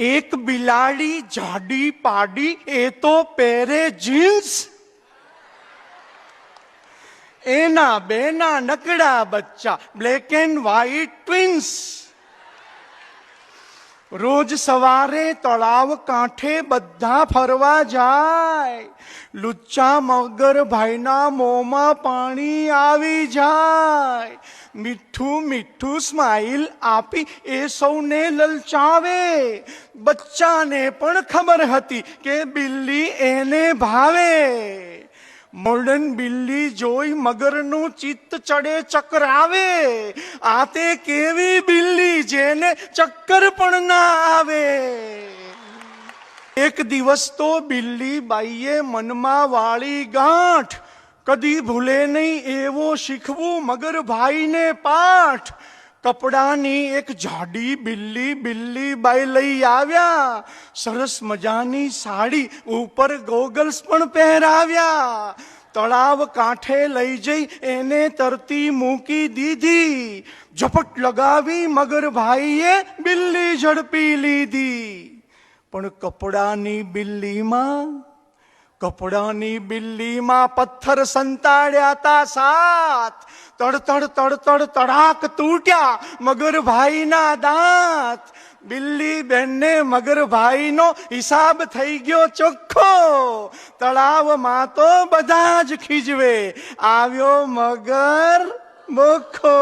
એક બિલાડી જાડી પાડી એ તો પહેરે જીન્સ, એના બેના નકડા બચ્ચા બ્લેક એન્ડ વ્હાઈટ ટ્વિન્સ. રોજ સવારે તળાવ કાંઠે બધા ફરવા જાય, લુચ્ચા મગર ભાઈના મોંમાં પાણી આવી જાય. મીઠું મીઠું સ્માઈલ આપી એ સૌને લલચાવે. બચ્ચાને પણ ખબર હતી કે બિલ્લી એને ભાવે. મોડર્ન બિલ્લી જોઈ મગરનું ચિત્ત ચડે ચકરાવે. આ તે કેવી બિલ્લી જેને ચક્કર પણ ના આવે. એક દિવસ તો બિલ્લી બાઈએ મનમાં વાળી ગાંઠ, કદી ભૂલે નહીં એવો શીખવું મગર ભાઈને પાઠ. કપડાની એક જાડી બિલ્લી બિલ્લી બાઈ લઈ આવ્યા. સરસ મજાની સાડી ઉપર ગોગલ્સ પણ પહેરાવ્યા. તળાવ કાંઠે લઈ જઈ એને તરતી મૂકી દીધી. ઝપટ લગાવી મગર ભાઈએ બિલ્લી ઝડપી લીધી. પણ કપડાની બિલ્લીમાં પથ્થર સંતાડ્યા તા સાત. તડતડ તડતડ તડાક તૂટ્યા મગર ભાઈના દાંત. બિલ્લી બેનને મગર ભાઈનો હિસાબ થઈ ગયો ચોખ્ખો. તળાવમાં તો બધા જ ખીજવે, આવ્યો મગર બોખો.